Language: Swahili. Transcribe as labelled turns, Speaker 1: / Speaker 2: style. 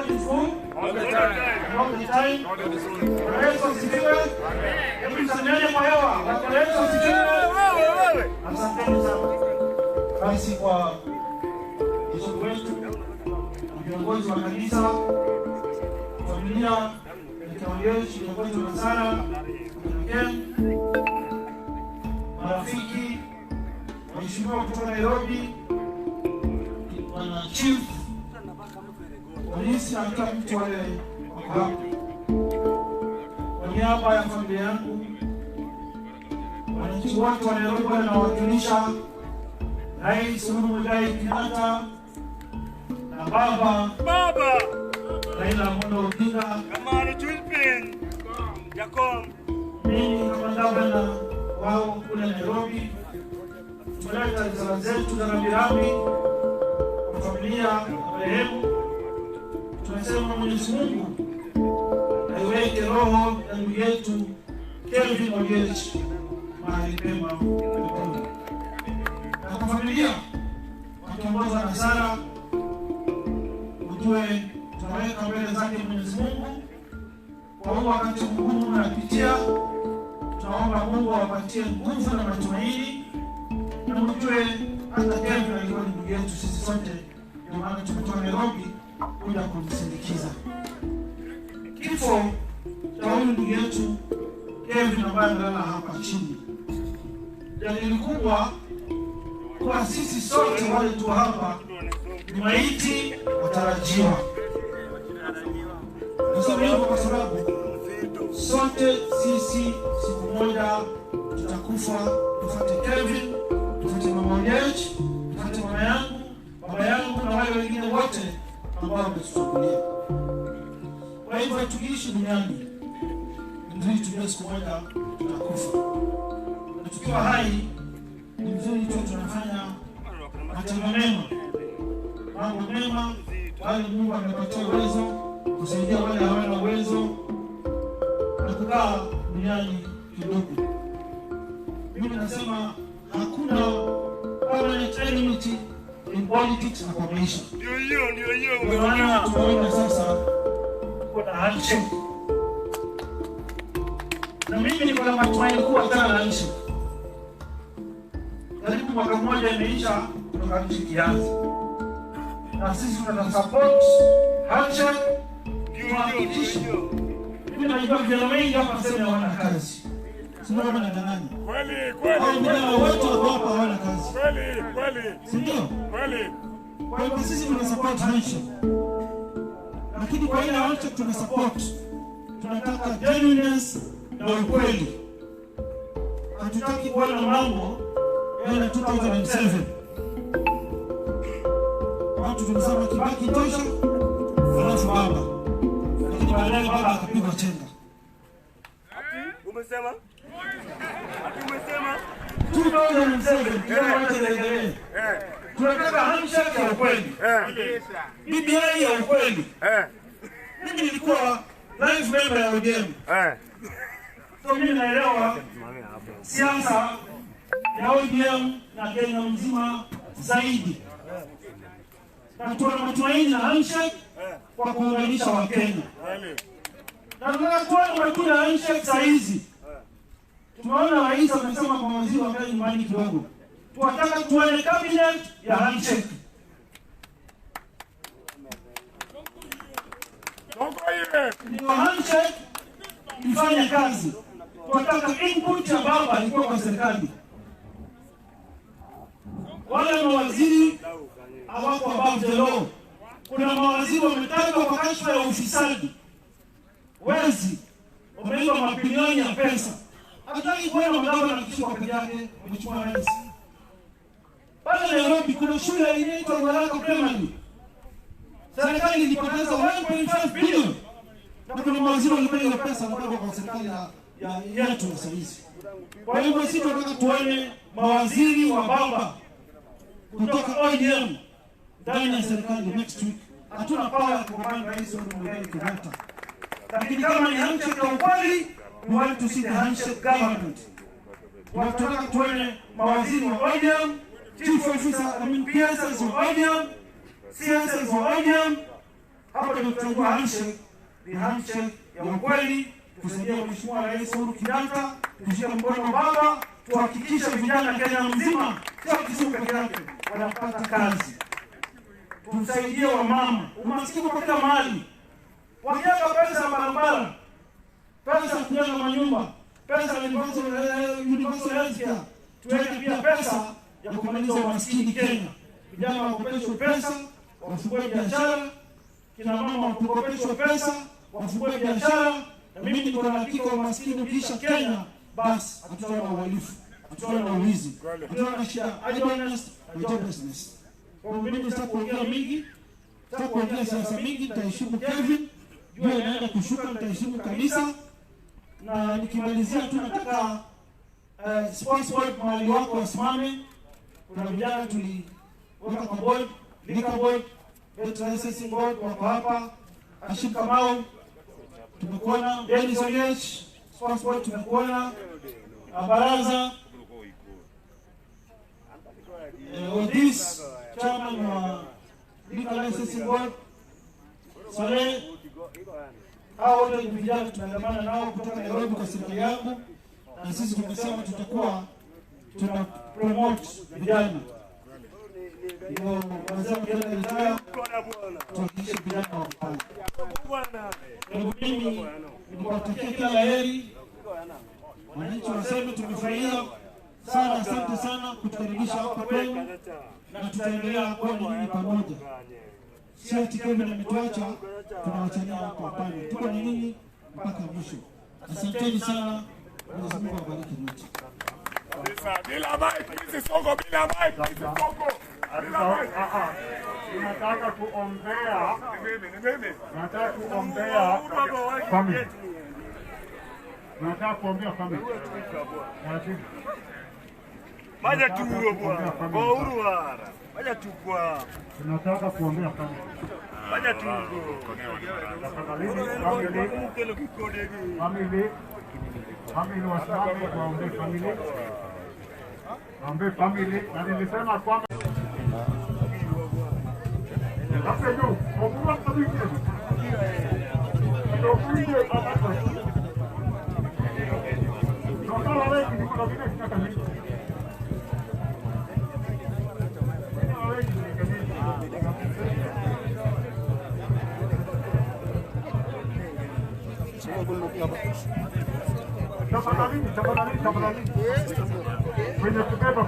Speaker 1: God is good all the time. All the time. Bwana Yesu asifiwe. Hebu tusalimiane kwa hewa. Bwana Yesu asifiwe. Asanteni sana. Basi kwa Bishop wetu, viongozi wa kanisa, familia ya Kaongeshi, viongozi wa Sara, marafiki, waheshimiwa kutoka Nairobi, wana chief, polisi na kila mtu wale wako hapa. Kwa niaba ya familia yangu, wananchi wote wa Nairobi wanawakilisha Rais Uhuru Muigai Kenyatta na Baba Raila Amolo Odinga,
Speaker 2: Kamari Julpin Jacob,
Speaker 1: mimi kama gavana wao kule Nairobi, tumeleta risala zetu za rambirambi kwa familia ya marehemu. Tunasema Mwenyezi Mungu aiweke roho ya ndugu yetu Kelvin Ogechi mahali pema peponi. Na kwa familia wakiongozwa na Sara, ujue tunaweka mbele zake Mwenyezi Mungu kwa huu wakati mgumu unapitia. Tunaomba Mungu awapatie nguvu na matumaini, na mjue hata Kelvin alikuwa ni ndugu yetu sisi sote, ndio maana tumetoka Nairobi kuja kumsindikiza. Kifo cha huyu ndugu yetu Kelvin ambaye amelala hapa chini, dalili kubwa kwa sisi sote wale tu hapa ni maiti watarajiwa. Niseme hivyo kwa sababu sote sisi siku moja tutakufa. Tufuate Kelvin, tufuate mama Ogechi, tufuate mama yangu, baba yangu na wale wengine wote ambao wametutangulia. Kwa hivyo tukiishi duniani ndio tujue siku moja tutakufa. Na tukiwa hai ni vizuri tu tunafanya matendo mema, mambo mema, wale Mungu amepatia uwezo kusaidia wale hawana uwezo, na kukaa duniani kidogo. Mimi nasema hakuna permanent enmity in politics na kwa maisha. Ndio maana tunaona sasa kuna handshake. Na mimi niko na matumaini kuwa sana na handshake. Karibu mwaka mmoja imeisha kutoka handshake kianza. Na sisi tuna support handshake. Mimi najua vijana wengi hapa sema hawana kazi. Sio kama nadanganya. Kweli. Hao vijana wote wako hapa hawana kazi. Kweli. Sio? Kweli. Kwa hiyo sisi tuna support handshake. Lakini kwa ile handshake tuna support, tunataka genuineness na ukweli. Hatutaki kuona mambo ya 2007. Watu tunasema Kibaki tosha, alafu baba. Lakini baadaye baba akapigwa chenga.
Speaker 2: Umesema?
Speaker 1: 2007 kila watu wanaendelea. Tunataka handshake ya ukweli. BBI ya ukweli. Mimi nilikuwa live member ya ODM. So mimi naelewa siasa ya ODM na Kenya mzima zaidi. Na tuna matumaini na handshake kwa kuunganisha Wakenya. Na tunataka tuone handshake saa hizi. Tumeona rais amesema kwa waziri wa kazi nyumbani kidogo. Tunataka tuone cabinet ya handshake. Ndio handshake ifanye kazi. Tunataka input ya baba ilikuwa kwa serikali. Wale mawaziri hawako above the law. Kuna mawaziri wametajwa kwa kashfa ya ufisadi, wezi, wameiba mabilioni ya pesa. Hataki kuona mgavana akishika peke yake mheshimiwa rais. Pale Nairobi kuna shule inaitwa Baraka Primary. Serikali ilipoteza 1.5 bilioni. Na kuna mawaziri walipeleka pesa kutoka kwa serikali ya yetu sasa hizi. Kwa hivyo sisi tunataka tuone mawaziri wa baba kutoka ODM ndani ya serikali next week. Hatuna power kupambana rais wa Muigai Kenyatta. Lakini kama ni handshake ya ukweli, we want to see the handshake government. Tunataka tuone mawaziri wa ODM, chief officer, PSs wa ODM, CSs wa ODM, Hapo ndio tutachukua handshake, ni handshake ya ukweli. Tusaidia Mheshimiwa Rais Uhuru Kenyatta, tushike mkono baba, tuhakikishe vijana Kenya mzima, sio Kisumu peke yake, wanapata kazi. Tumsaidie wamama, umaskini kwa kila mahali. Wakiweka pesa ya barabara, pesa kujenga manyumba, pesa ya universal healthcare, tuweke pia pesa ya kumaliza umaskini Kenya. Vijana wakopeshwe pesa, wafungue biashara, kina mama wakopeshwe pesa, wafungue biashara. Na mimi niko na hakika umaskini ukiisha Kenya, basi hatutaona uhalifu, hatutaona uwizi, hatutaona shida, idleness na joblessness. Kwa mimi sitaki kuongea mingi, sitaki kuongea siasa mingi, nitaheshimu Kevin, jua inaenda kushuka, nitaheshimu kanisa. Na nikimalizia tu nataka sports board mahali wako wasimame. Kuna vijana tuliweka kwa board, liquor board, licensing board wako hapa. Ashim Kamau tumekuona, Dennis Oliech sports board tumekuona, baraza Odis chairman wa liquor licensing board, Saleh. Hao wote ni vijana tunaandamana nao kutoka Nairobi kwa serikali yangu, na sisi tumesema tutakuwa tuna promote vijana. Ndio wazee vijana wenzao tuhakikishe vijana wanafanya. Mimi nikuwatakia kila la heri. Wananchi waseme tumefurahia sana, asante sana kutukaribisha hapa kwenu, na tutaendelea kuwa na nyinyi pamoja. Si ati Kevin ametuacha tunawachania hapa, hapana. Tuko na nyinyi mpaka mwisho. Asanteni sana. Mwenyezi Mungu awabariki nyote.
Speaker 3: Bila mic, hizi songo bila mic, hizi songo. Tunataka kuombea. Nataka kuombea family. Nataka kuombea family.
Speaker 2: Maja tuuro bwana. Kwa uhuru wara. Maja tukwa.
Speaker 3: Tunataka kuombea family.
Speaker 2: Maja tuuro.
Speaker 3: Family wasimame waombee family. Waombee family. Na nilisema kwamba hapo juu, kwa sababu tafadhali kwenye kubeba